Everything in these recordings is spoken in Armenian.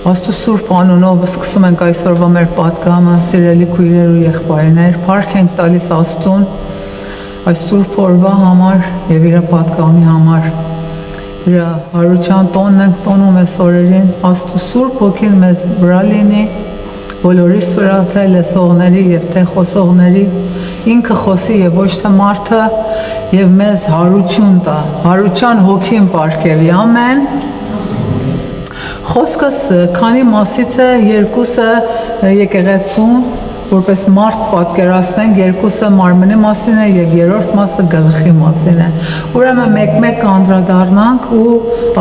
Աստծո Սուրբ անունով սկսում ենք այսօրվա մեր պատգամը, սիրելի քույրեր ու եղբայրներ, փառք ենք տալիս Աստծուն այս Սուրբ օրվա համար եւ իր պատգամի համար։ Իր հարության տոնն ենք տոնում այս օրերին, Աստծո Սուրբ ոգին մեզ վրա լինի, բոլորիս վրա, թե լսողների եւ թե խոսողների, ինքը խոսի եւ ոչ թե մարդը, եւ մեզ հարություն տա, հարության հոգին պարգևի, ամեն։ Խոսքս քանի մասից է, երկուսը եկեղեցուն, որպես մարդ պատկերացնենք, երկուսը մարմնի մասին է եւ երրորդ մասը գլխի մասին է։ Ուրեմն մեկ-մեկ անդրադառնանք ու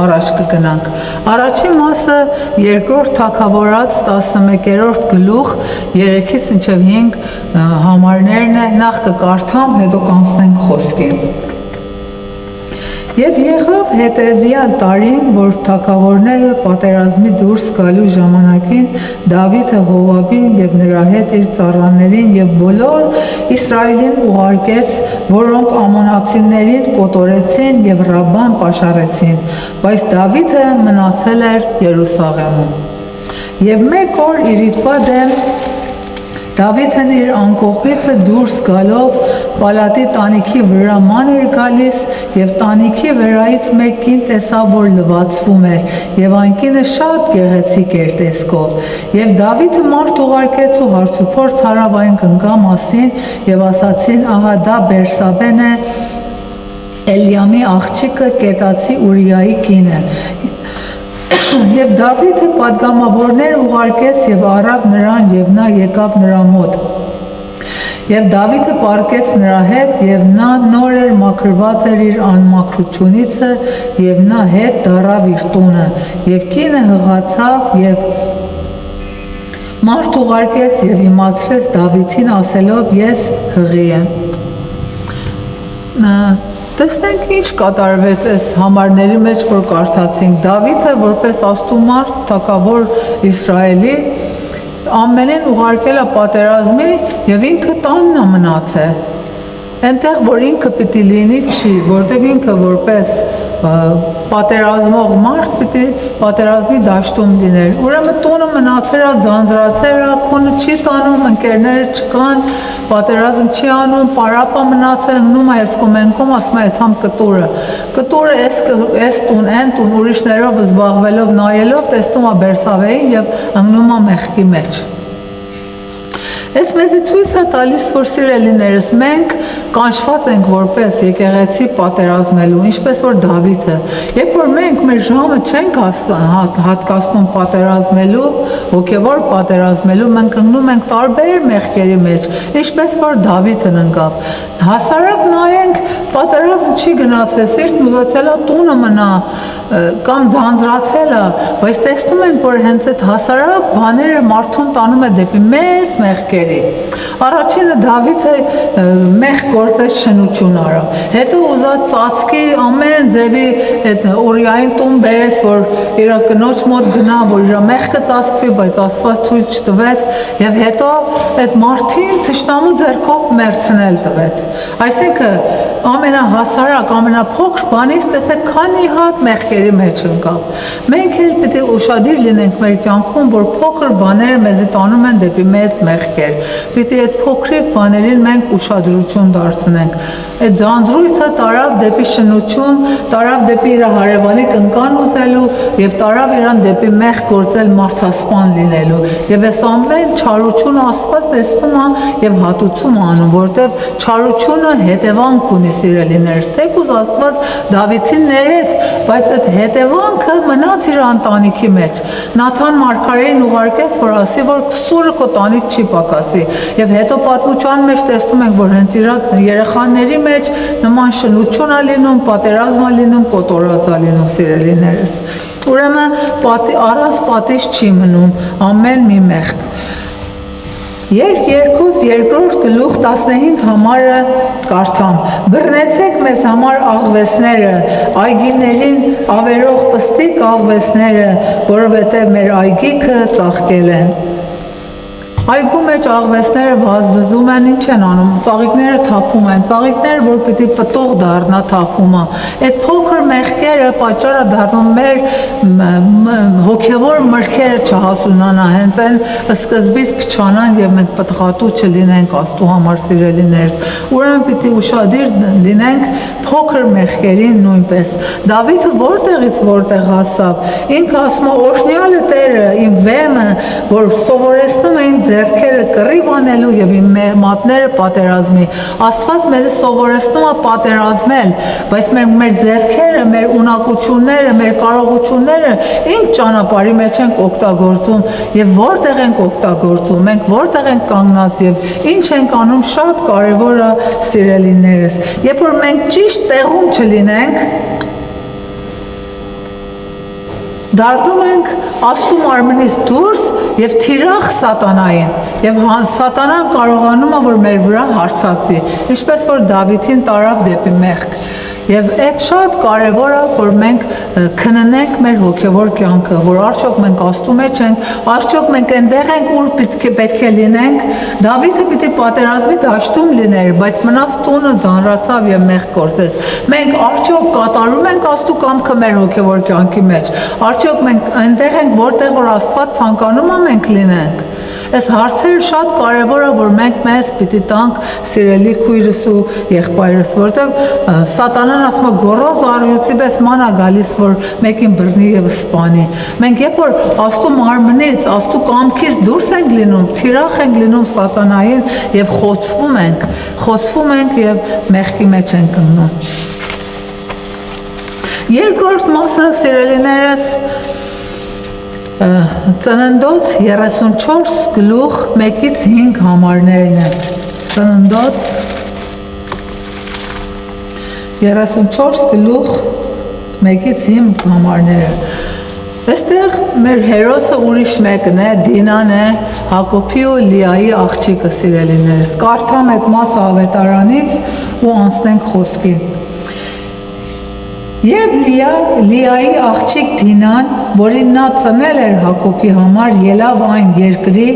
առաջ կգնանք։ Առաջին մասը երկրորդ թագավորաց 11-րդ գլուխ 3-ից մինչեւ 5 համարներն է, նախ կկարդամ, հետո կանցնենք խոսքին։ Եվ եղավ հետևյալ տարին, որ թագավորները պատերազմի դուրս գալու ժամանակին Դավիթը Հովաբին եւ նրա հետ իր ծառաներին եւ բոլոր Իսրայելին ուղարկեց, որոնք ամոնացիներին կոտորեցին եւ Ռաբբան պաշարեցին, բայց Դավիթը մնացել էր Երուսաղեմում։ Եվ մեկ օր իրիկվա դեմ Դավիթն իր անկողնից դուրս գալով պալատի տանիքի վրա ման էր գալիս եւ տանիքի վրայից մեկ կին տեսավ, որ լվացվում էր եւ այն կինը շատ գեղեցիկ էր տեսքով եւ Դավիթը մարդ ուղարկեց ու հարցուփորձ հարավ այն կնկա մասին եւ ասացին, ահա դա Բերսաբեն է, Էլիամի աղջիկը Կետացի Ուրիայի կինը։ Եվ Դավիթը պատգամավորներ ուղարկեց եւ առավ նրան եւ նա եկավ նրա մոտ։ Եվ Դավիթը պառկեց նրա հետ եւ նա նոր էր մաքրված էր իր անմաքրությունից եւ նա հետ դարավ իր տունը եւ կինը հղացավ եւ մարդ ուղարկեց եւ իմացրեց Դավիթին ասելով ես հղի եմ։ Տեսնենք ինչ կատարվեց այս համարների մեջ, որ կարդացինք։ Դավիթը որպես աստումարդ թագավոր Իսրայելի ամենին ուղարկել է պատերազմի եւ ինքը տանն է մնացել։ Այնտեղ որ ինքը պիտի լինի չի, որտեղ ինքը որպես պատերազմող մարդ պիտի պատերազմի դաշտում լիներ։ Ուրեմն տոնը մնացել է, ձանձրացել է, քոնը չի տանում, ընկերները չկան, պատերազմ չի անում, պարապա մնացել, հնում է այս կոմենքում, ասում է այդհամ կտուրը այս տուն, այն տուն, ուրիշներով զբաղվելով, նայելով, տեսնում է Բերսավեին եւ ընկնում է մեղքի մեջ։ Այս մեզի ցույց է տալիս, որ սիրելիներս մենք կանչված ենք որպես եկեղեցի պատերազմելու, ինչպես որ Դավիթը։ Երբ որ մենք մեր ժամը չենք հատկացնում պատերազմելու, հոգևոր պատերազմելու, մենք ընկնում ենք տարբեր մեղքերի մեջ, ինչպես որ Դավիթն ընկավ։ Հասարակ նայենք, պատերազմ չի գնացել, սիրտն ուզեցել է տունը մնա կամ ձանձրացել է, բայց տեսնում ենք, որ հենց այդ հասարակ բաները մարդուն տանում է դեպի մեծ մեղքերի։ Առաջինը Դավիթը մեղք գործեց շնություն արավ, հետո ուզած ծածկի ամեն ձևի այդ Ուրիային տուն բերեց, որ իր կնոջ մոտ գնա, որ իր մեղքը ծածկվի, բայց Աստված թույլ չտվեց եւ հետո այդ մարդին թշնամու ձեռքով մերցնել տվեց։ Այսինքն ամենահասարակ, ամենափոքր բանից տեսեք քանի հատ մեղքերի մեջ ընկավ։ Մենք էլ պիտի ուշադիր լինենք մեր կյանքում, որ փոքր բաները մեզի տանում են դեպի մեծ մեղքեր։ Պիտի այդ փոքրիկ բաներին մենք ուշադրություն դարձնենք։ Այդ ձանձրույթը տարավ դեպի շնություն, տարավ դեպի իր հարևանի կնկան ուզելու եւ տարավ իրան դեպի մեղք գործել մարդասպան լինելու։ Եվ այս ամեն չարությունը Աստված տեսնում է եւ հատուցում անում, որտեւ չարությունը հետևանք ունի սիրելիներս, թեկուզ Աստված Դավիթին ներեց, բայց այդ հետևանքը մնաց իր ընտանիքի մեջ։ Նաթան մարգարեին ուղարկեց, որ ասի, որ սուրը քո տանից չի պակասի, եւ հետո պատմության մեջ տեսնում ենք, որ հենց իր երեխաների մեջ նման շնություն է լինում, պատերազմ է լինում, կոտորած է լինում սիրելիներս։ Ուրեմն առանց պատիժ չի մնում ամեն մի մեղք։ Երկրորդ գլուխ 15 համարը կարդամ. բռնեցեք մեզ համար աղվեսները, այգիներին ավերող պստիկ աղվեսները, որովհետև մեր այգիքը ծաղկել են։ Այգու մեջ աղվեսները վազվզում են, ինչ են անում, ծաղիկները թափում են, ծաղիկները, որ պիտի պտուղ դառնա թափումը, այդ փոքր մեղքերը պատճառը դառնում մեր հոգևոր մրգերը չհասունանա, հենց այն սկզբից փչանան եւ մենք պտղատու չլինենք Աստծո համար սիրելիներս, ուրեմն պիտի ուշադիր լինենք փոքր մեղքերին նույնպես։ Դավիթը որտեղից որտեղ հասավ, ինքը ասում է օրհնյալ է Տերը, իմ վեմը, որ սովորեցնում էին ձեռքերը կռիվ անելու եւ իմ մատները պատերազմի։ Աստված մեզ սովորեցնում է պատերազմել, բայց մեր ձեռքերը, մեր ունակությունները, մեր կարողությունները ինչ ճանապարհի մեջ ենք օգտագործում եւ որտեղ ենք օգտագործում, մենք որտեղ ենք կանգնած եւ ինչ ենք անում, շատ կարեւոր է սիրելիներս։ Երբ որ մենք ճիշտ տեղում չլինենք, դառնում ենք Աստծո մարմնից դուրս եւ թիրախ սատանային եւ սատանան կարողանում է որ մեր վրա հարձակվի, ինչպես որ Դավիթին տարավ դեպի մեղք։ Եվ այդ շատ կարևոր է, որ մենք քննենք մեր հոգևոր կյանքը, որ արդյոք մենք Աստծո մեջ ենք, արդյոք մենք այնտեղ ենք, ուր պետք է լինենք։ Դավիթը պիտի պատերազմի դաշտում լիներ, բայց մնաց տունը ձանրացավ եւ մեղք գործեց։ Մենք արդյոք կատարում ենք Աստծո կամքը մեր հոգևոր կյանքի մեջ։ Արդյոք մենք այնտեղ ենք, որտեղ որ Աստված ցանկանում է մենք լինենք։ Այս հարցերը շատ կարևոր է, որ մենք մեզ պիտի տանք սիրելի քույրս ու եղբայրս, որտեղ սատանան ասում է գոռոզ առյուծի պես ման է գալիս, որ մեկին բռնի եւ սպանի։ Մենք երբ որ Աստծո մարմնից, Աստծո կամքից դուրս ենք լինում, թիրախ ենք լինում սատանային եւ խոցվում ենք եւ մեղքի մեջ ենք ընկնում։ Երկրորդ մասը սիրելիներս Ծննդոց 34 գլուխ 1-ից 5 համարներն են։ Ծննդոց 34 գլուխ 1-ից 5 համարները։ Այստեղ մեր հերոսը ուրիշ մեկն է, Դինան է, Հակոբի ու Լիայի աղջիկը սիրելիներս։ Կարդամ այդ մասը ավետարանից ու անցնենք խոսքին։ Եվ Լիայի աղջիկ Դինան, որին նա ծնել էր Հակոբի համար, ելավ այն երկրի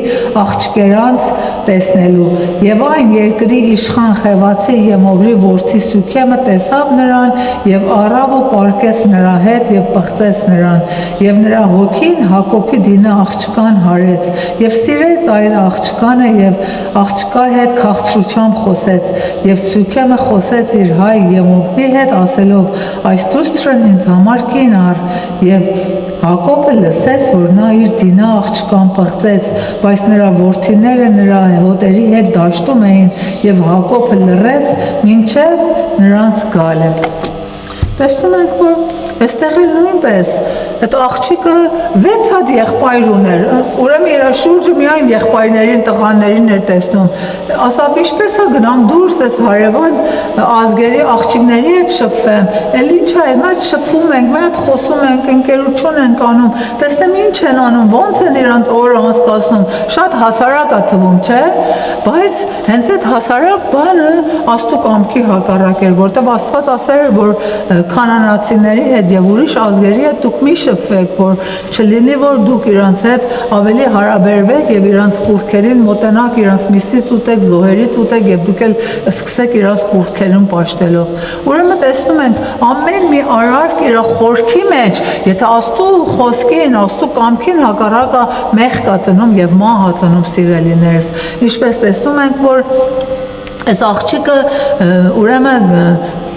աղջկերանց տեսնելու, եւ այն երկրի իշխան Խևացի Եմովրի որդի Սուքեմը տեսավ նրան եւ առավ ու պարկեց նրա հետ եւ պղծեց նրան, եւ նրա հոգին Հակոբի Դինա աղջկան հարեց, եւ սիրեց այն աղջկանը եւ աղջկա հետ քաղցրությամբ խոսեց, եւ Սուքեմը խոսեց իր հայ Եմովրի հետ ասելով. այս դուստրն ինձ համար կին առ, եւ Հակոբը լսեց, որ նա իր Դինա աղջկան պղծեց, բայց նրա որդիները նրա հոտերի հետ դաշտում էին, եւ Հակոբը լռեց, մինչև նրանց գալը։ Տեսնում ենք, որ այստեղ էլ նույնպես այդ աղջիկը 6 հատ եղբայր ուներ, ուրեմն իր շուրջը միայն եղբայրներին, տղաներին էր տեսնում, ասավ ինչպես է գնամ դուրս այս հարևան ազգերի աղջիկների հետ շփվեմ, էլ ինչ է, մենք շփվում ենք, մենք խոսում ենք, ընկերություն ենք անում, տեսնեմ ինչ են անում, ոնց են իրանց օրը անցկացնում, շատ հասարակ է թվում, չէ՞, բայց հենց այդ հասարակ բանը Աստծո կամքի հակառակ էր, որտեղ Աստված ասել էր, որ քանանացիների հետ եւ ուրիշ ազգերի հետ դուք մի շփվեք, որ չլինի, որ դուք իրանց հետ ավելի հարաբերվեք եւ իրանց կուրքերին մոտենաք, իրանց միսից ուտեք, զոհերից ուտեք եւ դուք էլ սկսեք իրանց կուրքերին պաշտելով։ Ուրեմն տեսնում ենք ամեն մի արարք իր խորքի մեջ, եթե Աստծո խոսքին, Աստծո կամքին հակառակը մեղք է ծնում եւ մահ է ծնում սիրելիներս։ Ինչպես տեսնում ենք, որ այս աղջիկը ուրեմն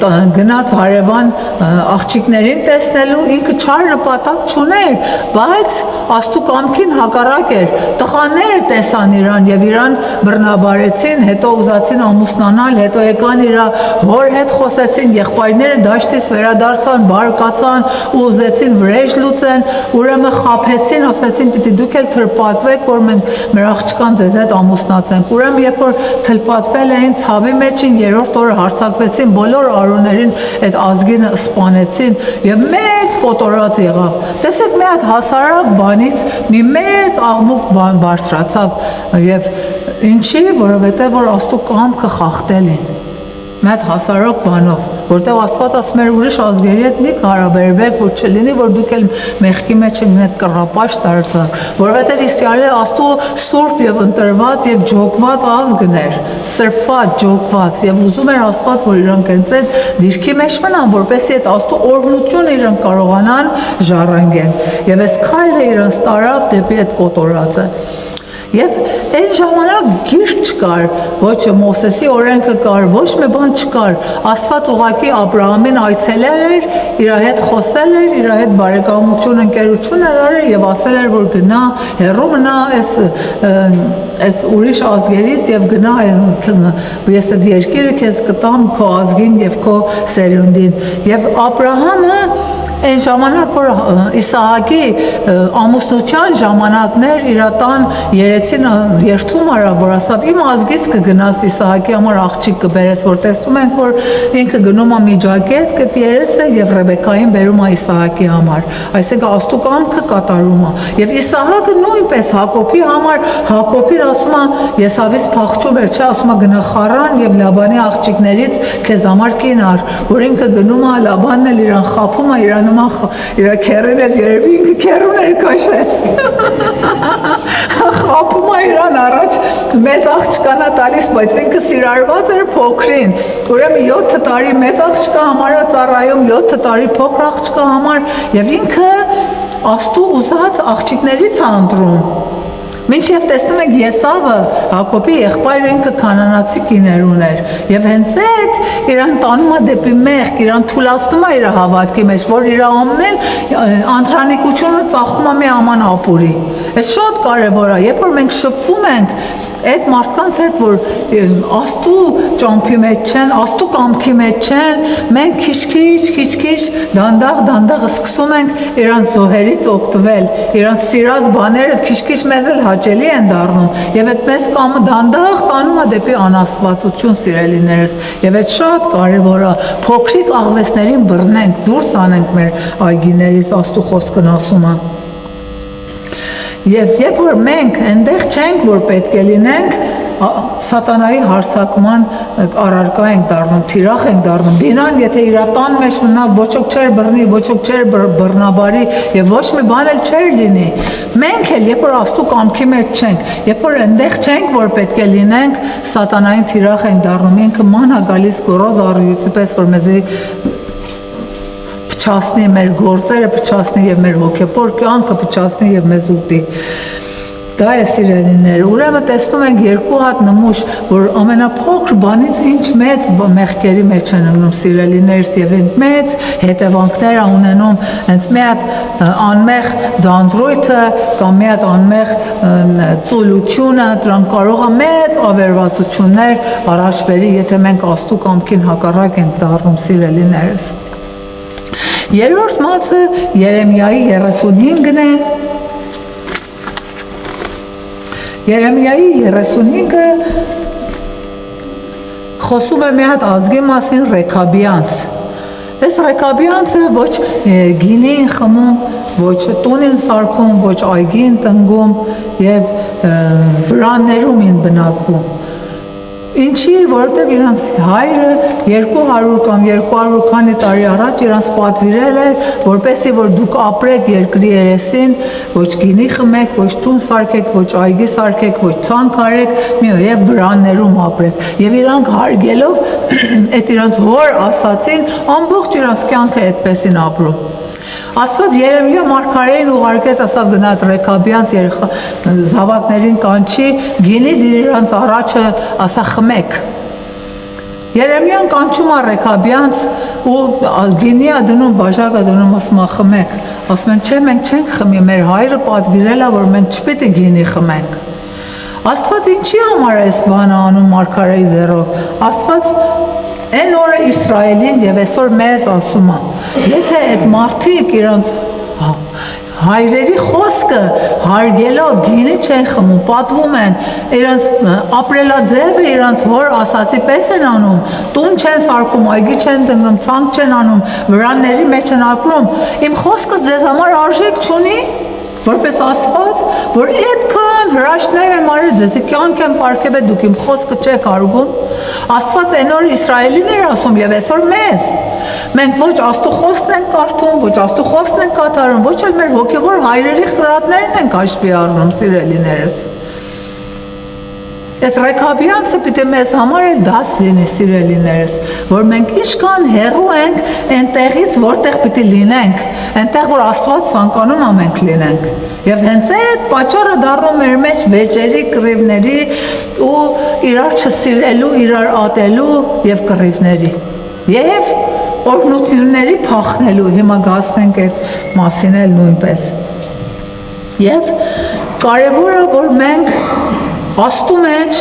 գնաց հարևան աղջիկներին տեսնելու, ինքը չար նպատակ չուներ, բայց Աստծո կամքին հակառակ էր։ Տղաներ տեսան իրան եւ իրան բռնաբարեցին, հետո ուզացին ամուսնանալ, հետո եկան իր հոր հետ խոսեցին, եղբայրները դաշտից վերադարձան, բարկացան ու ուզեցին վրեժ լուծեն, ուրեմն խաբեցին, ասացին պիտի դուք էլ թրպատվեք, որ մենք մեր աղջկան ձեզ հետ ամուսնացենք։ Ուրեմն երբ որ թլպատվել էին ցավի մեջին, երրորդ օրը հարձակվեցին, բոլոր արուներին այդ ազգին սպանեցին եւ մեծ կոտորած եղավ։ Տեսեք մի հատ հասարակ բանից մի մեծ աղմուկ բան բարձրացավ եւ ինչի, որովհետեւ որ Աստծո կամքը խախտել են։ Մի հատ հասարակ բանով որտեղ Աստված ասում էր ուրիշ ազգերի հետ մի հարաբերվեք, որ չլինի, որ դուք էլ մեղքի մեջ եք կռապաշտ դարձան, որովհետև Իսրայելը Աստծո սուրբ եւ ընտրված եւ ջոկված ազգն էր, սրբված, ջոկված, եւ ուզում էր Աստված, որ իրանք հենց այդ դիրքի մեջ մնան, որպեսզի այդ Աստծո օրհնությունը իրանք կարողանան ժառանգեն։ Եվ այս քայլը իրանք տարավ դեպի այդ կոտորածը։ Եվ այն ժամանակ գիրք չկար, ոչ Մովսեսի օրենքը կար, ոչ մի բան չկար։ Աստված ուղղակի Աբրահամին այցելել էր, իր հետ խոսել էր, իր հետ բարեկամություն, ընկերություն էր արել եւ ասել էր, որ գնա, հեռու մնա այս ուրիշ ազգերից եւ գնա ես այդ երկիրը քեզ կտամ քո ազգին եւ քո սերունդին։ Եվ Աբրահամը այն ժամանակ, որ Իսահակի ամուսնության ժամանակներ իր տան երեցին երթում արա, որ ասավ իմ ազգից կգնաս Իսահակի համար աղջիկ կբերես, որ տեսնում ենք, որ ինքը գնում է միջակետ, կդ երեցը եւ Ռեբեկային բերում է Իսահակի համար, այսինքն Աստծո կամքը կատարում է։ Եվ Իսահակը նույնպես Հակոբի համար, Հակոբին ասում է Եսավից փախչում էր, չէ, ասում է գնա Խարան եւ Լաբանի աղջիկներից քեզ համար կին առ, որ ինքը գնում է Լաբանն էլ իրան խափում է, իրան իր քերեն էլ երևի ինքը քերուն էր քաշել խափում է իրան առաջ մեծ աղջկանա տալիս, բայց ինքը սիրարված էր փոքրին, ուրեմն 7 տարի մեծ աղջկա համար է ծառայում, 7 տարի փոքր աղջկա համար եւ ինքը Աստծո ուզած աղջիկներից է ընտրում։ Մինչև տեսնում եք Եսավը, Հակոբի եղբայրը ինքը կանանացի կիներ ուներ եւ հենց այդ իրան տանում է դեպի մեղք, իրան թուլացնում է իր հավատքի մեջ, որ իր ամեն անտրանիկությունը ծախում է մի աման ապուրի։ Այս շատ կարեւոր է, երբ որ մենք շփվում ենք այդ մարդկանց հետ, որ Աստծո ճամփի մեջ չեն, Աստծո կամքի մեջ չեն, մենք քիչ-քիչ, դանդաղ սկսում ենք իրանց զոհերից օգտվել, իրանց սիրած բաները քիչ-քիչ մեզ էլ հաճելի են դառնում, եւ այդ մեզ կամը դանդաղ տանում է դեպի անաստվածություն, սիրելիներս, եւ այդ շատ կարեւոր է, փոքրիկ աղվեսներին բռնենք, դուրս անենք մեր այգիներից, Աստծո խոսքն ասում է։ Եվ երբ որ մենք այնտեղ չենք, որ պետք է լինենք, սատանայի հարձակման առարկա ենք դառնում, թիրախ ենք դառնում։ Դինան, եթե իր տան մեջ մնա, ոչոք չէր բռնի, ոչոք չէր բռնաբարի եւ ոչ մի բան էլ չէր լինի։ Մենք էլ երբ որ Աստծո կամքի մեջ չենք, երբ որ այնտեղ չենք, որ պետք է լինենք, սատանային թիրախ ենք դառնում։ Ինքը ման է գալիս գոռոզ առյուծի պես, որ մեզի փչացնի մեր գործերը, փչացնի եւ մեր հոգեբոր կյանքը, փչացնի եւ մեզ ուտի։ Դա է սիրելիներ, ուրեմն տեսնում ենք երկու հատ նմուշ, որ ամենափոքր բանից ինչ մեծ մեղքերի մեջ են ընկնում սիրելիներս եւ այն մեծ հետևանքներ է ունենում, հենց մի հատ անմեղ ձանձրույթը կամ մի հատ անմեղ ծուլությունը, դրանք կարող է մեծ ավերվածություններ առաջ բերի, եթե մենք Աստծո կամքին հակառակ ենք դառնում սիրելիներս։ Երրորդ մածը Երեմիայի 35-ն է։ Երեմիայի 35-ը խոսում է մի հատ ազգի մասին Ռեքաբյանց։ Այս Ռեքաբյանցը ոչ գինին խմում, ոչ տունին սարքում, ոչ այգին տնգում եւ վրաններում են բնակվում։ Ինչի, որովհետև իրանց հայրը 200 կամ 200 քանի տարի առաջ իրանց պատվիրել էր, որպեսզի որ դուք ապրեք երկրի երեսին, ոչ գինի խմեք, ոչ տուն սարքեք, ոչ այգի սարքեք, ոչ ցանկ արեք, եւ վրաններում ապրեք։ Եվ իրանք հարգելով այդ իրանց հոր ասածին, ամբողջ իրանց կյանքը այդպես են ապրում։ Աստված Երեմիա մարգարեին ուղարկեց, ասավ գնա Ռեքաբյանց երեխա զավակներին կանչի, գինի դիրանց առաջը ասա խմեք։ Երեմիան կանչում է Ռեքաբյանց ու գինի է դնում, բաժակը դնում, ասում է խմեք։ Ասում են, չէ, մենք չենք խմի, մեր հայրը պատվիրել է, որ մենք չպետք է գինի խմենք։ Աստված ինչի համար է այս բանը անում մարգարեի ձեռով։ Աստված Այն օրը Իսրայելին եւ այսօր մեզ ասում է, եթե այդ մարդիկ իրանց հայրերի խոսքը հարգելով գինի չեն խմում, պատվում են, իրանց ապրելաձևը իրանց հոր ասացի պես են անում, տուն չեն սարքում, այգի չեն տնկնում, ցանկ չեն անում, վրանների մեջ են ապրում, իմ խոսքս ձեզ համար արժեք չունի։ որպես Աստված, որ այդքան հրաշքներ եմ արել, ձեզ կյանք եմ պարգև է, դուք իմ խոսքը չեք հարգում։ Աստված այն օր Իսրայելին էր ասում եւ այսօր մեզ։ Մենք ոչ Աստծո խոսքն ենք կարդում, ոչ Աստծո խոսքն ենք կատարում, ոչ էլ մեր հոգեվոր հայրերի խրատներն ենք հաշվի առնում, սիրելիներս։ Այս Ռեքաբյանցը պիտի մեզ համար էլ դաս լինի, սիրելիներս, որ մենք ինչքան հեռու ենք այնտեղից, որտեղ պիտի լինենք, այնտեղ, որ Աստված ցանկանում է մենք լինենք։ Եվ հենց այդ պատճառը դառնում մեր մեջ վեճերի, կռիվների ու իրար չսիրելու, իրար ատելու եւ կռիվների։ Եվ օրհնությունների փախնելու, հիմա գացնենք այդ մասին էլ նույնպես։ Եվ կարևորը, որ մենք Աստծո մեջ,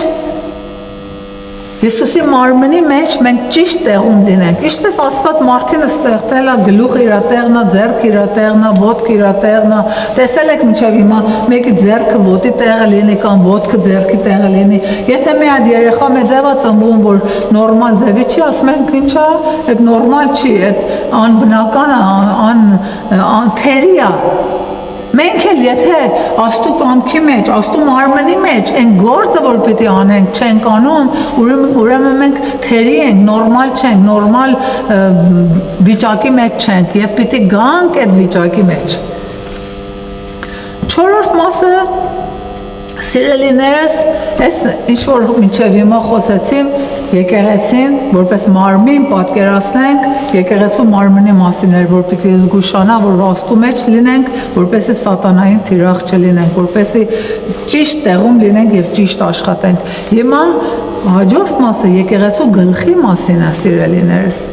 Հիսուսի մարմնի մեջ մենք ճիշտ տեղում լինենք, ինչպես Աստված մարդին ստեղծել է գլուխը իր տեղն է, ձեռքը իր տեղն է, ոտքը իր տեղն է, տեսել եք մինչև հիմա մեկի ձեռքը ոտի տեղը լինի կամ ոտքը ձեռքի տեղը լինի, եթե մի հատ երեխա մեծավա ծնվում, որ նորմալ ձևի չի, ասում ենք ինչա, այդ նորմալ չի, այդ անբնական է, անթերի է։ Մենք էլ եթե Աստծո կամքի մեջ, Աստծո մարմնի մեջ այն գործը, որ պիտի անենք, չենք անում, ուրեմն մենք թերի ենք, նորմալ չենք, նորմալ վիճակի մեջ չենք եւ պիտի գանք այդ վիճակի մեջ։ Չորրորդ մասը, սիրելիներս, այս ինչ որ մինչև հիմա խոսեցին, եկեղեցին, որպես մարմին պատկերացնենք, եկեղեցու մարմնի մասին էր, որ պիտի զգուշանա, որ Աստծո մեջ լինենք, որպեսզի սատանային թիրախ չլինենք, որպեսզի ճիշտ տեղում լինենք եւ ճիշտ աշխատենք։ Հիմա հաջորդ մասը եկեղեցու գլխի մասին է, սիրելիներս։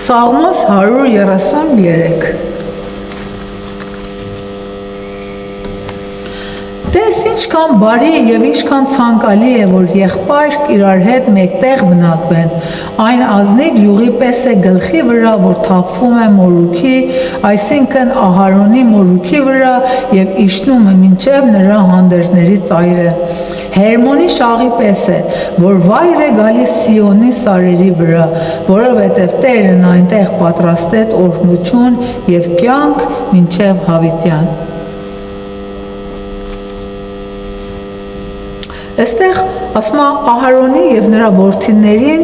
Սաղմոս 133։ Տես ինչքան բարի եւ ինչքան ցանկալի է, որ եղբայր իրար հետ մեկտեղ բնակվեն, այն ազնիվ յուղի պես է գլխի վրա, որ թափվում է մորուքի, այսինքն Ահարոնի մորուքի վրա եւ իջնում է մինչեւ նրա հանդերձների ծայրը։ Հերմոնի շաղի պես է, որ վայր է գալիս Սիոնի սարերի վրա, որովհետև Տերն այնտեղ պատրաստեց օրհնություն եւ կյանք մինչեւ հավիտյան։ Այստեղ ասում է Ահարոնի եւ նրա որդիներին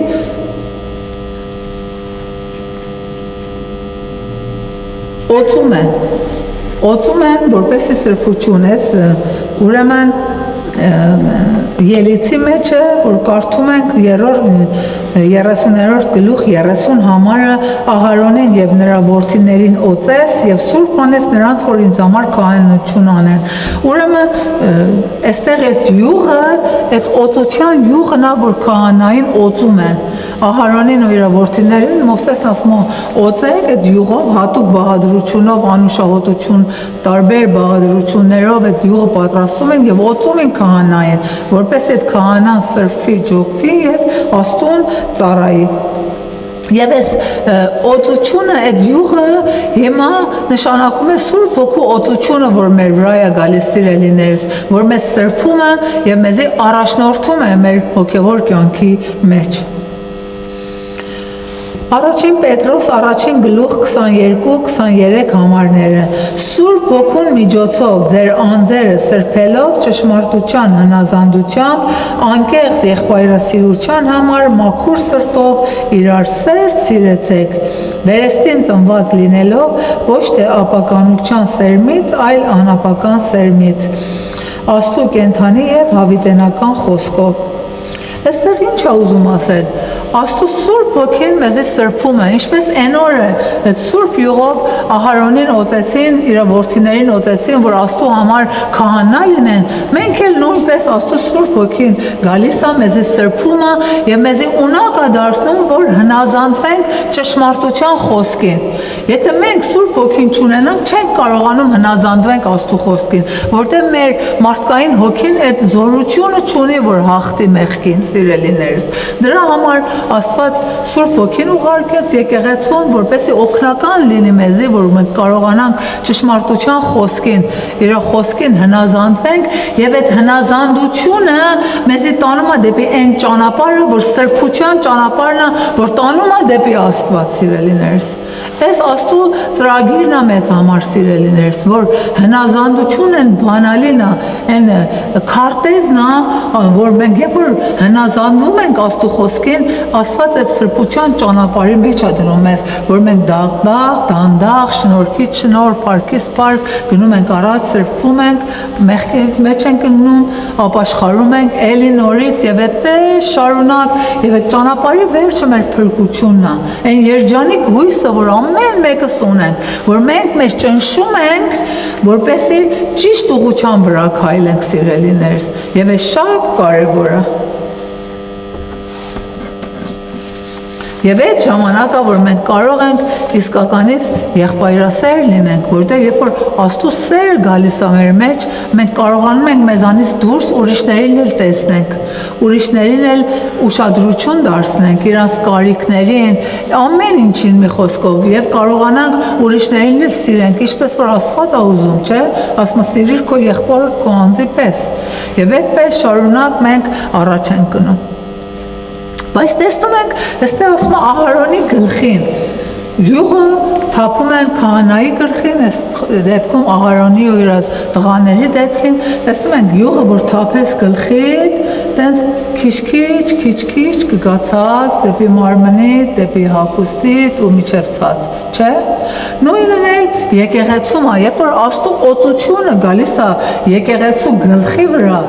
օծում են, որպեսզի սրբություն ես, ուրեմն ելիցի մեջ է, որ կարդում ենք 30-րդ գլուխ 30 համարը Ահարոնին եւ նրա որդիներին օծես եւ սուրբ անես նրանց, որ ինձ համար քահանություն անեն։ Ուրեմն այստեղ այս յուղը, այդ օծության յուղն է, որ քահանային օծում են։ Ահարոնին ու իր որդիներին Մովսեսն ասում է օծեք այդ յուղով հատուկ բաղադրությունով, անուշահոտություն, տարբեր բաղադրություններով այդ յուղը պատրաստում են եւ օծում են քահանային, որպես այդ քահանան սրբվի, ջոկվի եւ Աստծուն ծառայի։ Եվ այս օծությունը, այդ յուղը հիմա նշանակում է Սուրբ Հոգու օծությունը, որ մեր վրա է գալիս, սիրելիներս, որ մեզ սրբում է եւ մեզի առաջնորդում է մեր հոգեվոր կյանքի մեջ։ Առաջին Պետրոս առաջին գլուխ 22-23 համարները Սուրբ Հոգուն միջոցով ձեր անձերը սրբելով ճշմարտության հնազանդությամբ անկեղծ եղբայրասիրության համար մաքուր սրտով իրար սերտ սիրեցեք վերստին ծնված լինելով ոչ թե ապականության սերմից այլ անապական սերմից Աստծո կենթանի եւ հավիտենական խոսքով Այստեղ ինչ է ուզում ասել Աստծո Սուրբ Հոգին մեզի սրբում է, ինչպես այն օրը այդ Սուրբ յուղով Ահարոնին օծեցին, իր որդիներին օծեցին, որ Աստծո համար քահանա լինեն, մենք էլ նույնպես Աստծո Սուրբ Հոգին գալիս է մեզի սրբում է եւ մեզի ունակ է դարձնում, որ հնազանդվենք ճշմարտության խոսքին։ Եթե մենք Սուրբ Հոգին չունենանք, չենք կարողանում հնազանդվենք Աստծո խոսքին, որտեղ մեր մարդկային հոգին այդ զորությունը չունի, որ հաղթի մեղքին, սիրելիներս։ Դրա համար Աստված Սուրբ Ոգին ուղարկեց եկեղեցուն, որպեսզի օգնական լինի մեզի, որ մենք կարողանանք ճշմարտության խոսքին, իր խոսքին հնազանդվենք, եւ այդ հնազանդությունը մեզի տանում է դեպի այն ճանապարհը, որ սրբության ճանապարհն է, որ տանում է դեպի Աստված, սիրելիներս։ Այս Աստծո ծրագիրն է մեզ համար, սիրելիներս, որ հնազանդությունն բանալին է, այն քարտեզն է, որ մենք երբ որ հնազանդվում ենք Աստծո խոսքին, Աստված այդ սրբության ճանապարհի մեջ է դնում մեզ, որ մենք դաղ-դաղ, դանդաղ, շնորհքից շնորհ, փառքից փառք գնում ենք առաջ, սրբվում ենք, մեղքի մեջ ենք ընկնում, ապաշխարում ենք էլի նորից եւ այդպես շարունակ, եւ այդ ճանապարհի վերջը մեր փրկությունն է, այն երջանիկ հույսը, որ ամեն մեկս ունենք, որ մենք մեզ ճնշում ենք, որպեսզի ճիշտ ուղղության վրա քայլենք, սիրելիներս, եւ այս շատ կարեւոր է։ Եվ այդ ժամանակը, որ մենք կարող ենք իսկականից եղբայրասեր լինենք, որտեղ երբ որ Աստծո սեր գալիս է մեր մեջ, մենք կարողանում ենք մեզանից դուրս ուրիշներին էլ տեսնենք, ուրիշներին էլ ուշադրություն դարձնենք, իրանց կարիքներին, ամեն ինչին մի խոսքով, եւ կարողանանք ուրիշներին էլ սիրենք, ինչպես որ Աստված է ուզում, չէ՞, ասում է սիրիր քո եղբորը քո անձի պես։ Եվ այդպես շարունակ մենք առաջ ենք գնում։ Բայց տեսնում ենք, այստեղ ասում է Ահարոնի գլխին, յուղը թափում են քահանայի գլխին, այս դեպքում Ահարոնի ու իր տղաների դեպքին, տեսնում ենք յուղը, որ թափես գլխիդ, տենց քիչ-քիչ կգացած դեպի մարմնիդ, դեպի հագուստիդ ու միջև ցած, չէ՞։ Նույնն էլ եկեղեցում է, երբ որ Աստծո օծությունը գալիս է եկեղեցու գլխի վրա,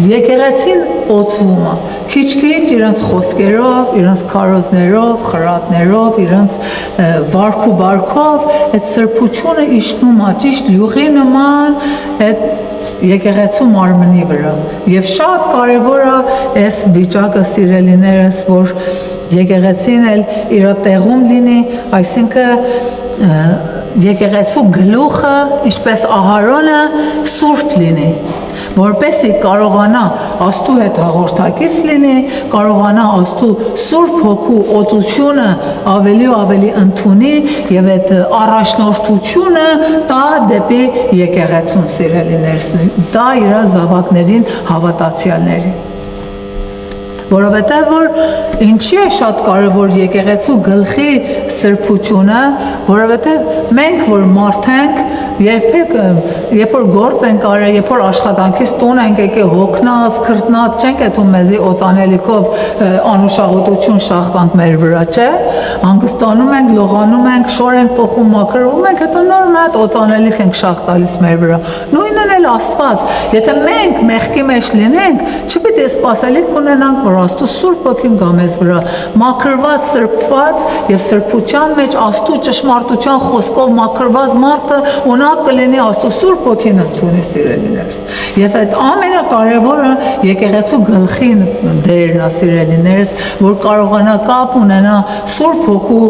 եկեղեցին օծվում է, քիչ-քիչ իրենց խոսքերով, իրենց քարոզներով, խրատներով, իրենց վարք ու բարքով այդ սրբությունը իջնում է ճիշտ յուղի նման այդ եկեղեցու մարմնի վրա։ Եվ շատ կարևոր է այս վիճակը, սիրելիներս, որ եկեղեցին էլ իր տեղում լինի, այսինքն եկեղեցու գլուխը, ինչպես Ահարոնը, սուրբ լինի, որպեսզի կարողանա Աստծո հետ հաղորդակից լինի, կարողանա Աստծո Սուրբ Հոգու օծությունը ավելի ու ավելի ընդունի եւ այդ առաջնորդությունը տա դեպի եկեղեցուն, սիրելիներս, տա իր զավակներին, հավատացյալներին։ Որովհետև որ ինչի է շատ կարևոր եկեղեցու գլխի սրբությունը, որովհետև մենք որ մարդ ենք, երբ որ գործ ենք արել, երբ որ աշխատանքից տուն ենք եկել հոգնած, քրտնած, չենք էթում մեզի օծանելիքով անուշահոտություն շախտանք մեր վրա, չէ՞, հանգստանում ենք, լողանում ենք, շոր ենք փոխում, մաքրվում ենք, հետո նոր մատ օծանելիք ենք շախտալիս մեր վրա։ Նույնն էլ Աստված, եթե մենք մեղքի մեջ լինենք, չպետք է սпасելիք ունենանք, որ Աստծո Սուրբ Ոգին գա մեզ վրա, մաքրված, սրբված եւ սրբության մեջ Աստծո ճշմարտության խոսքով մաքրված մարդը ունակ կլինի Աստծո Սուրբ Ոգին ընդունի, սիրելիներս։ Եվ այդ ամենակարևորը եկեղեցու գլխի դերն է, սիրելիներս, որ կարողանա կապ ունենա Սուրբ Հոգու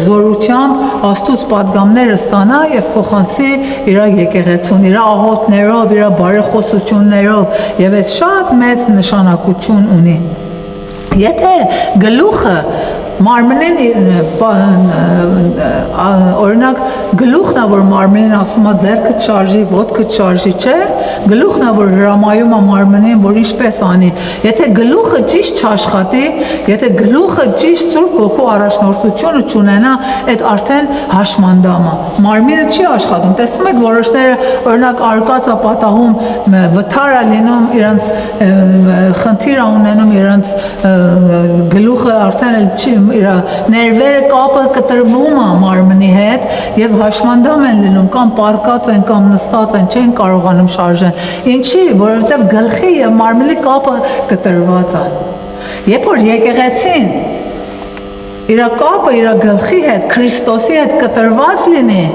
զորությամբ Աստծուց պատգամները ստանա եւ փոխանցի իր եկեղեցուն, իր աղոթներով, իր բարեխոսություններով, եւ այդ շատ մեծ նշանակություն ունի։ Եթե գլուխը մարմնին օրինակ գլուխն է, որ մարմնին ասում է ձեռքդ շարժի, ոտքդ շարժի, չէ, գլուխն է, որ հրամայում է մարմնին, որ ինչպես անի։ Եթե գլուխը ճիշտ չաշխատի, եթե գլուխը ճիշտ Սուրբ Հոգու առաջնորդությունը չունենա, այդ արդեն հաշմանդամ է, մարմինը չի աշխատում։ Տեսնում եք, որոշները օրինակ արկածը պատահում, վթար է լինում, իրենց խնդիր է ունենում, իրենց գլուխը արդեն էլ չի, իր ներվերը կապը կտրվում է մարմնի հետ եւ հաշմանդամ են լինում, կամ պարկած են, կամ նստած են, չեն կարողանում շարժեն։ Ինչի, որովհետեւ գլխի եւ մարմնի կապը կտրված է։ Երբ որ եկեղեցին իր կապը իր գլխի հետ, Քրիստոսի հետ կտրված լինի,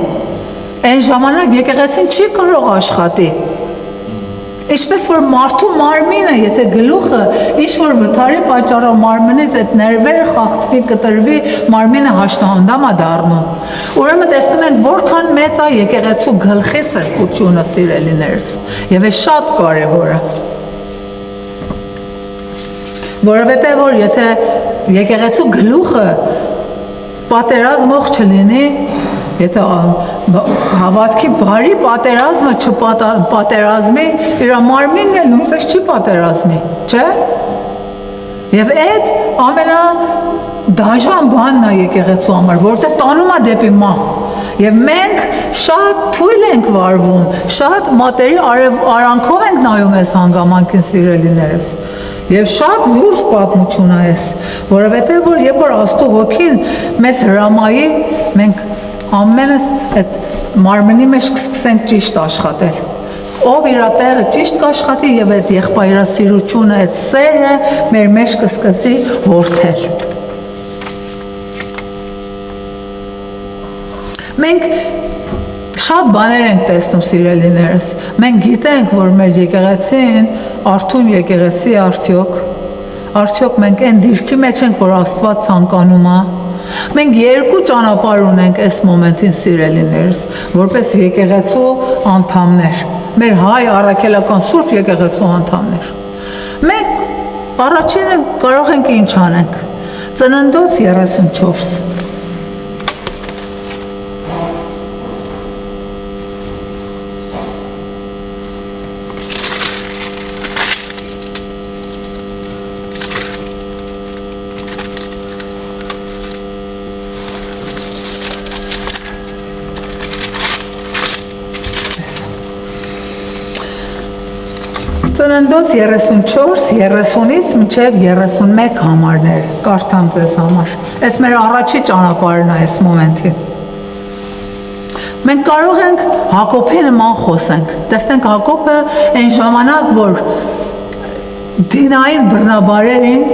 այն ժամանակ եկեղեցին չի կարող աշխատի։ Ինչպես որ մարդու մարմինը, եթե գլուխը ինչ-որ վթարի պատճառով մարմնից այդ ներվերը խախտվի, կտրվի, մարմինը հաշտանդամ է դառնում։ Ուրեմն տեսնում ենք որքան մեծ է եկեղեցու գլխի սրբությունը, սիրելիներս, եւ է շատ կարեւոր է։ Որովհետեւ որ եթե եկեղեցու գլուխը պատերազմող չլինի, եթե հավատքի բարի պատերազմը չպատերազմի, իր մարմինն էլ նույնպես չի պատերազմի, չէ՞։ Եվ այդ ամենա դաժան բանն է եկեղեցու համար, որտեղ տանում է դեպի մահ։ Եվ մենք շատ թույլ ենք վարվում, շատ մատերի արանքով ենք նայում այս հանգամանքին, սիրելիներս։ Եվ շատ լուրջ պատմություն է այս, որովհետև որ երբ որ Աստծո հոգին մեզ հրամայի, մենք ամենս այդ մարմնի մեջ կսկսենք ճիշտ աշխատել։ Ով իր տեղը ճիշտ կաշխատի եւ այդ եղբայրասիրությունը, այդ սերը մեր մեջ կսկսի հորթել։ Մենք շատ բաներ ենք տեսնում, սիրելիներս։ Մենք գիտենք, որ մեր եկեղեցին արթուն եկեղեցի է արդյոք մենք այն դիրքի մեջ ենք, որ Աստված ցանկանում է։ Մենք երկու ճանապարհ ունենք այս մոմենտին, սիրելիներս, որպես եկեղեցու անդամներ, մեր հայ առաքելական Սուրբ եկեղեցու անդամներ։ Մենք առաջինը կարող ենք ինչ անենք։ Ծննդոց 34 Ծննդոց 34, 30-ից մինչև 31 համարներ, կարդամ ձեզ համար։ Այս մեր առաջի ճանապարհն է այս մոմենտին։ Մենք կարող ենք Հակոբի նման խոսենք։ Տեսնենք Հակոբը այն ժամանակ, որ դինային բռնաբարերին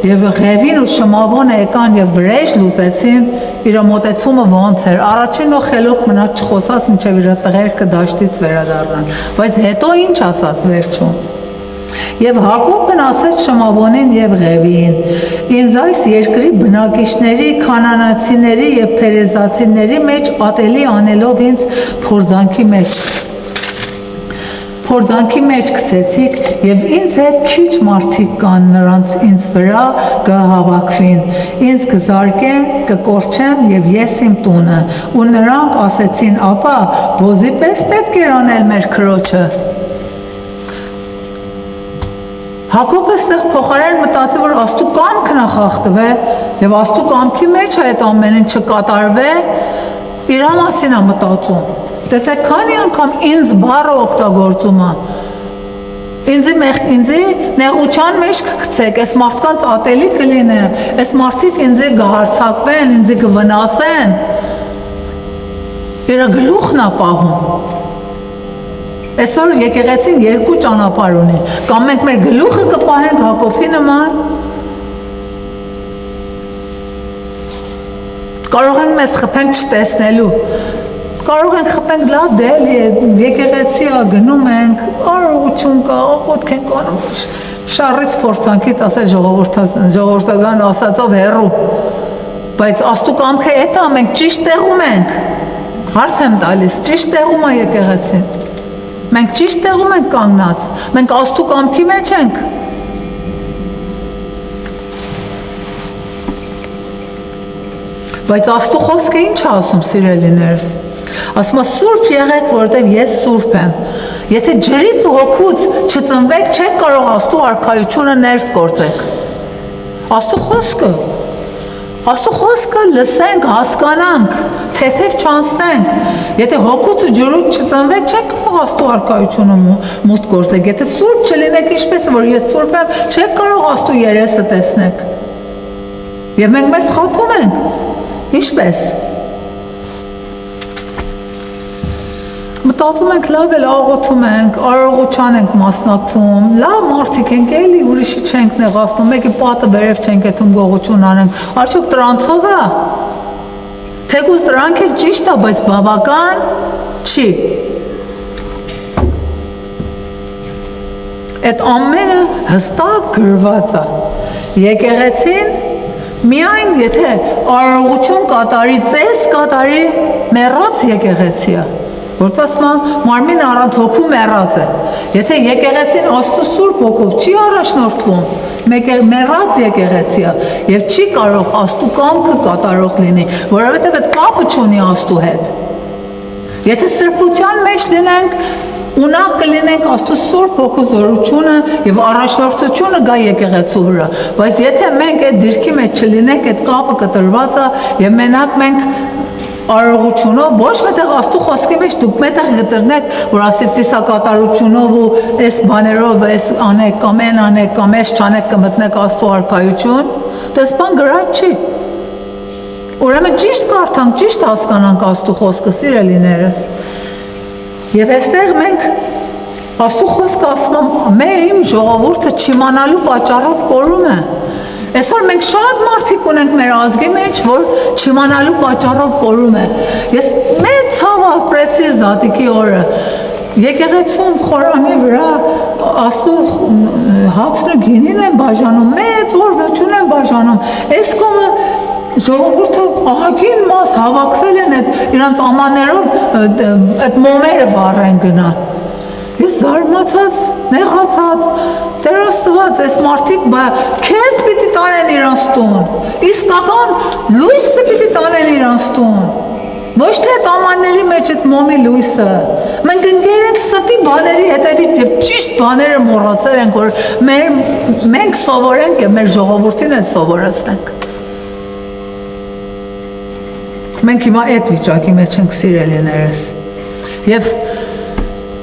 եւ Ղևին ու Շմավոնը եկան եւ վրեժ լուծեցին, իր մոտեցումը ոնց էր։ Առաջին խելոք մնաց չխոսած, մինչև իր տղերքը դաշտից վերադառնան, բայց հետո ինչ ասաց վերջում։ Եվ Հակոբն ասեց Շմավոնին եւ Ղևին. ինձ այս երկրի բնակիչների, քանանացիների եւ փերեզացիների մեջ ատելի անելով ինձ փորձանքի մեջ գցեցիք եւ ինձ հետ քիչ մարդիկ կան, նրանց ինձ վրա կհավաքվին, ինձ կզարկեն, կկորչեմ եւ ես իմ տունը։ Ու նրանք ասեցին, ապա բոզի պես պետք է անել մեր քրոջը։ Հակոբը ստեղ փոխարեն մտածի, որ Աստու կամքն է խախտվե եւ Աստու կամքի մեջ այդ ամենին չկատարվե, իր մասին է մտածում։ Տեսեք, քանի անգամ ինձ բառը օգտագործում է։ Ինձի նեղության մեջ կգցեք, այս մարդկանց ատելի կլինեմ, այս մարդիկ ինձի կհարձակվեն, ինձի կվնասեն։ Իր գլուխն է պահում։ Այսօր եկեղեցին երկու ճանապարհ ունի, կամ մենք մեր գլուխը կպահենք Հակոբի նման, կարող ենք մեզ խփենք չտեսնելու, կարող ենք խփենք լավ դե եկեղեցի է գնում ենք, արարողություն կա, աղոթք ենք անում, շարից փորձանքից ասել ժողովրդական ասածով հեռու, բայց Աստու կամքը էդ է, մենք ճիշտ տեղում ենք, հարց եմ տալիս, ճիշտ տեղում է եկեղեցին։ Մենք ճիշտ տեղում ենք կանգնած, մենք Աստու կամքի մեջ ենք։ Բայց Աստու խոսքը ինչ է ասում, սիրելիներս։ Ասում է սուրբ եղեք, որովհետև ես սուրբ եմ։ Եթե ջրից ու հոգուց չծնվեք, չեք կարող Աստու արքայությունը ներս գործեք։ Աստու խոսքը լսենք, հասկանանք, թեթև չանցնենք։ Եթե հոգուց ու ջրուց չծնվեք, չեք կարող Աստու արքայությունը մուտք գործեք։ Եթե սուրբ չլինեք, ինչպես որ ես սուրբ եմ, չեք կարող Աստու երեսը տեսնեք։ Եվ մենք մեզ խաբում ենք։ Ինչպես։ Մտածում ենք լավ էլ աղոթում ենք, արարողության ենք մասնակցում, լավ մարդիկ ենք, էլի ուրիշի չենք նեղացնում, մեկի պատը վերև չենք եթում գողություն անենք, արդյոք դրանցով է։ Թեկուզ դրանք էլ ճիշտ է, բայց բավական չի։ Այդ ամենը հստակ գրված է։ Եկեղեցին միայն եթե արարողություն կատարի, ծես կատարի, մեռած եկեղեցի է։ Որտասման մարմին առանց հոգու մեռած է։ Եթե եկեղեցին Աստծո Սուրբ Հոգով չի առաջնորդվում, մեռած եկեղեցի է եւ չի կարող Աստու կամքը կատարող լինի, որովհետեւ այդ կապը չունի Աստու հետ։ Եթե սրբության մեջ լինենք, ունակ կլինենք Աստծո Սուրբ Հոգու զորությունը եւ առաջնորդությունը գա եկեղեցու վրա, բայց եթե մենք այդ դիրքի մեջ չլինենք, այդ կապը կտրված է եւ մենակ մենք արարողությունով ոչ մտեղ Աստծո խոսքի մեջ դուք մտեղ գտնեք, որ ասի ծիսակատարությունով ու այս բաներով այս անեք կամ այն անեք կամ այս չանեք կմտնեք Աստծո արքայություն, դες բան գրած չի։ Ուրեմն ճիշտ կարդանք, ճիշտ հասկանանք Աստծո խոսքը, սիրելիներս։ Եվ այստեղ մենք Աստծո խոսքը ասում է, իմ ժողովուրդը չիմանալու պատճառով կորում է։ Այսօր մենք շատ մարդիկ ունենք մեր ազգի մեջ, որ չիմանալու պատճառով կորում է։ Ես մեծ ցավ ապրեցի Զատիկի օրը։ Եկեղեցում խորանի վրա Աստծո հացն ու գինին են բաժանում, մեծ օրհնություն են բաժանում։ Այս կողմը ժողովուրդը ահագին մաս հավաքվել են իրանց ամաններով այդ մոմերը վառեն գնան։ Ես զարմացած, նեղացած, Տեր Աստված, այս մարդիկ քեզ պիտի տանեն իրանց տուն, իսկական լույսը պիտի տանեն իրանց տուն, ոչ թե այդ ամանների մեջ այդ մոմի լույսը։ Մենք ընկել ենք ստի բաների հետևից եւ ճիշտ բաները մոռացել ենք, որ մենք սովորենք եւ մեր ժողովրդին էլ սովորեցնենք։ Մենք հիմա այդ վիճակի մեջ ենք, սիրելիներս։ Եվ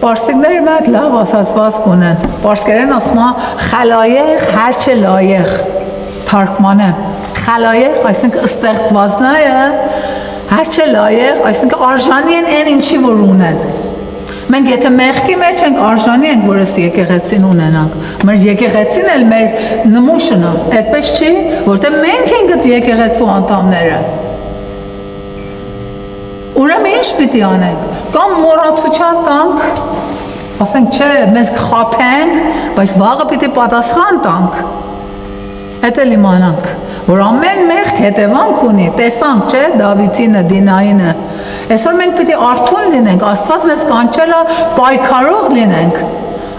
պարսիկները մի հատ լավ ասացվածք ունեն։ Պարսկերեն ասում է խալայեղ հերչե լայեղ թարգմանեմ։ Խալայեղ, այսինքն ստեղծվածները, հերչե լայեղ, այսինքն արժանի են այն ինչի որ ունեն։ Մենք եթե մեղքի մեջ ենք, արժանի ենք, որ այս եկեղեցին ունենանք։ Մեր եկեղեցին էլ մեր նմուշն է, այդպես չի, որտեղ մենք ենք այդ եկեղեցու անդամները։ Ուրեմն ինչ պիտի անենք, կամ մոռացության տանք, ասենք չէ, մեզ կխաբենք, բայց վաղը պիտի պատասխան տանք, հետ էլ իմանանք, որ ամեն մեղք հետևանք ունի, տեսանք չէ, Դավիթինը, Դինայինը, այսօր մենք պիտի արթուն լինենք, Աստված մեզ կանչել է պայքարող լինենք,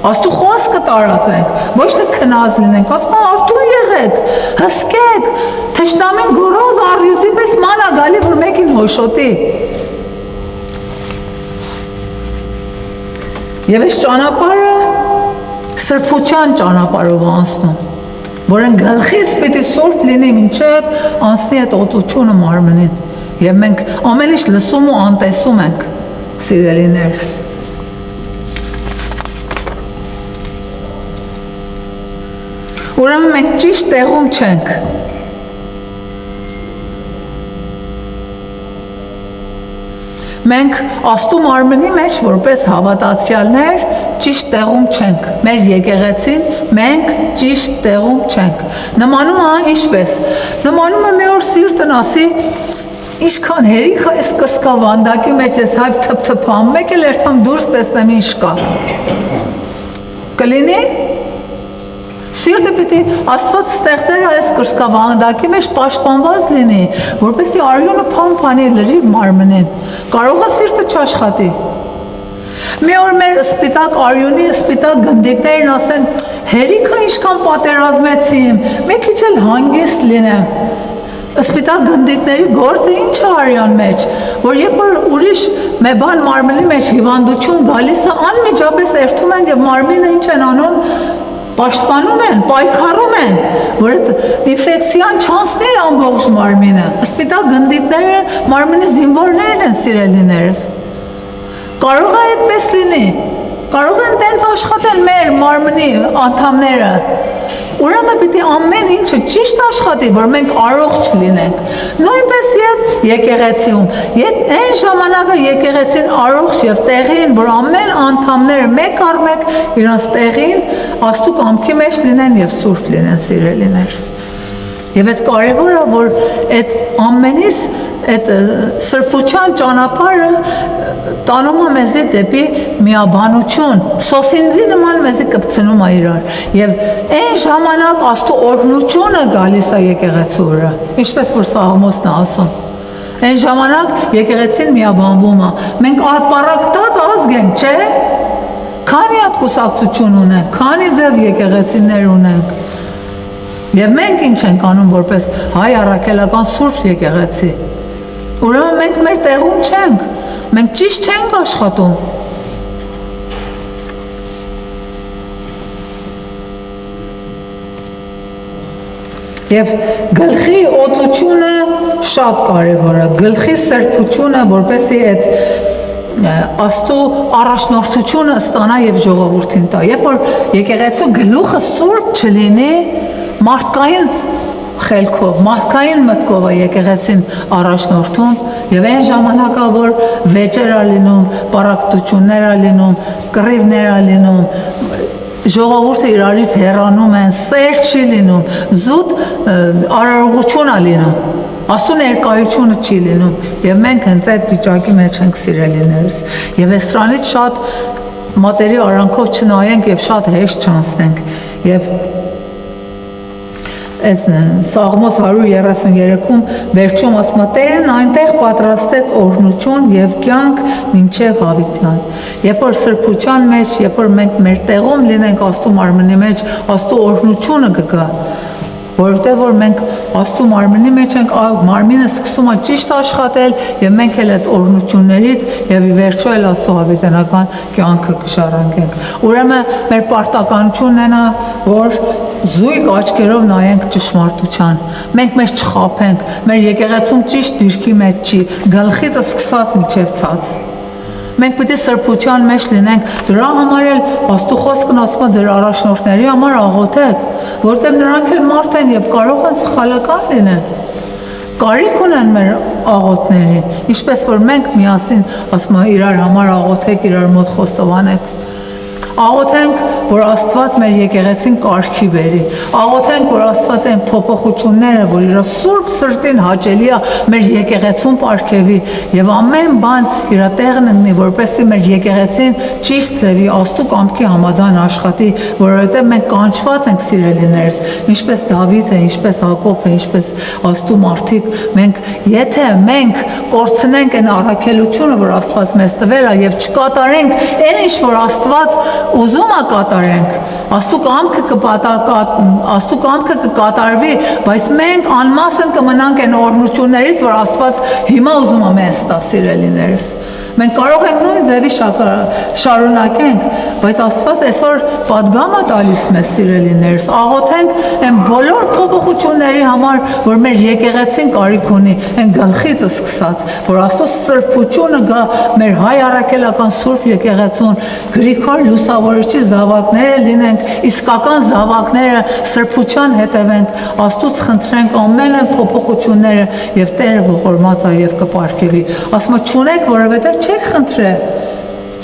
Աստու խոսքը տարածենք, ոչ թե քնած լինենք, ասում եմ արթուն եղեք, հսկեք, թշնամին գոռոզ առյուծի պես ման է գալի, որ մեկին հոշոտի։ Եվ այս ճանապարհը սրբության ճանապարհով անցնում, որն գլխից պիտի սուրբ լինի մինչև անցնի այդ օծությունը մարմնին։ Եվ մենք ամեն ինչ լսում ու անտեսում ենք, սիրելիներս։ Ուրեմն մենք ճիշտ տեղում չենք։ Մենք Աստծո մարմնի մեջ որպես հավատացյալներ ճիշտ տեղում չենք։ Մեր եկեղեցին մենք ճիշտ տեղում չենք։ Նմանում է ինչպես։ Նմանում է մի օր սիրտն ասի, ինչքան հերիք է այս կրսկավանդակի մեջ ես հայ թփթփամ, մեկ էլ երթամ դուրս տեսնեմ ինչ կա։ Կլինի։ Սիրտը պիտի Աստված ստեղծել այս կրսկավանդակի մեջ պաշտպանված լինի, որպեսզի արյունը փամփանի լրի մարմնին։ Կարող է սիրտը չաշխատի։ Մի օր մեր սպիտակ արյունի, սպիտակ գնդիկներն ասեն, հերիքը ինչքան պատերազմեցիմ, մի քիչ էլ հանգիստ լինեմ։ Սպիտակ գնդիկների գործը ինչ է արյան մեջ, որ երբ որ ուրիշ մի բան մարմնի մեջ հիվանդություն գալիս է, անմիջապես երթում են եւ մարմինը ինչ են անում, պաշտպանում են, պայքարում են, որ այդ ինֆեկցիան չանցնի ամբողջ մարմինը։ Սպիտակ գնդիկները մարմնի զինվորներն են, սիրելիներս։ Կարող է այդպես լինի, կարող են տենց աշխատել մեր մարմնի անդամները։ Ուրեմն պիտի ամեն ինչը ճիշտ աշխատի, որ մենք առողջ լինենք։ Նույնպես եւ եկեղեցիում։ Այն ժամանակը եկեղեցին առողջ եւ տեղին, որ ամեն անդամները մեկ առ մեկ իրենց տեղին Աստծո կամքի մեջ լինեն եւ սուրբ լինեն, սիրելիներս։ Եվ այս կարևորը, որ այդ ամենից այդ սրբության ճանապարհը տանում է մեզի դեպի միաբանություն, սոսինձի նման մեզի կպցնում է իրար։ Եվ այն ժամանակ Աստծո օրհնությունը գալիս է եկեղեցու վրա, ինչպես որ Սաղմոսն է ասում։ Այն ժամանակ եկեղեցին միաբանվում է։ Մենք ապարակտած ազգ ենք, չէ՞։ Քանի հատ կուսակցություն ունենք, քանի ձև եկեղեցիներ ունենք։ Եվ մենք ինչ ենք անում որպես հայ առաքելական սուրբ եկեղեցի։ Ուրեմն մենք մեր տեղում չենք, մենք ճիշտ չենք աշխատում։ Եվ գլխի օծությունը շատ կարևոր է, գլխի սրբությունը, որպեսզի այդ Աստծո առաջնորդությունը ստանա եւ ժողովրդին տա։ Երբ որ եկեղեցու գլուխը սուրբ չլինի, մարդկային խելքով, մարդկային մտքով է եկեղեցին առաջնորդում եւ այն ժամանակա որ վեճեր ա լինում, պարակտություններ ա լինում, կռիվներ ա լինում, ժողովուրդը իրարից հեռանում են, սեր չի լինում, զուտ արարողություն ա լինում, Աստծո ներկայությունը չի լինում եւ մենք հենց այդ վիճակի մեջ ենք սիրելիներս եւ այստրանից շատ մատերի արանքով չնայենք եւ շատ հեշտ չանցնենք եւ այս Սաղմոս 133-ում վերջում ասում է Տերն այնտեղ պատրաստեց օրհնություն եւ կյանք մինչեւ հավիտյան։ Երբ որ սրբության մեջ, երբ որ մենք մեր տեղում լինենք Աստծո մարմնի մեջ, Աստծո օրհնությունը կգա, որովհետեւ որ մենք Աստծո մարմնի մեջ ենք, մարմինը սկսում է ճիշտ աշխատել եւ մենք էլ այդ օրհնություններից եւ ի վերջո էլ Աստծո հավիտենական կյանքը կշարունակենք։ Ուրեմն մեր պարտականությունն է որ զույգ աչքերով նայենք ճշմարտության։ Մենք մեզ չխաբենք, մեր եկեղեցում ճիշտ դիրքի մեջ չի, գլխից սկսած մինչև ցած։ Մենք պետք է սրբության մեջ լինենք, դրա համար էլ Աստծո խոսքն ասում է ձեր առաջնորդների համար աղոթեք, որտեղ նրանք էլ մարդ են եւ կարող են սխալական լինեն։ Կարիք ունեն մեր աղոթներին, ինչպես որ մենք միասին ասում ենք իրար համար աղոթեք, իրար մոտ խոստովանեք։ Աղոթենք, որ Աստված մեր եկեղեցին կարգի բերի։ Աղոթենք, որ Աստված այն փոփոխությունները, որ իր սուրբ սրտին հաճելի է մեր եկեղեցուն պարգևի եւ ամեն բան իր տեղն ունի, որպեսզի մեր եկեղեցին ճիշտ ձևի Աստծո կամքի համաձայն աշխատի, որովհետեւ մենք կանչված ենք սիրելիներս, ինչպես Դավիթը, ինչպես Հակոբը, ինչպես Աստծո մարդիկ, մենք եթե մենք կորցնենք այն առաքելությունը, որ Աստված մեզ տվել է եւ չկատարենք այն ինչ որ Աստված ուզում է կատարենք, Աստծո կամքը կկատարվի, բայց մենք անմասն կմնանք այն օրհնություններից, որ Աստված հիմա ուզում է մեզ տա, սիրելիներս։ Մենք կարող ենք նույն ձևի շարունակենք, բայց Աստված այսօր պատգամ է տալիս մեզ սիրելիներս, աղոթենք այն բոլոր փոփոխությունների համար, որ մեր եկեղեցին կարիք ունի, այն գլխից սկսած, որ Աստծո սրբությունը գա մեր հայ առաքելական սուրբ եկեղեցուն, Գրիգոր Լուսավորիչի զավակները լինենք, իսկական զավակները սրբության հետևենք, Աստծուց խնդրենք ամեն փոփոխությունները եւ Տերը ողորմած է եւ կպարգևի։ Ասում եմ չունեք, որովհետեւ չեք խնդրել։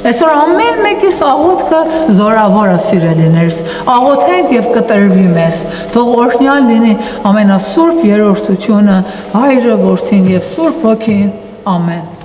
Այսօր ամեն մեկիս աղոթքը զորավոր է սիրելիներս։ Աղոթենք եւ կտրվի մեզ։ Թող օրհնյալ լինի ամենասուրբ երրորդությունը, Հայրը, Որդին եւ Սուրբ Հոգին։ Ամեն։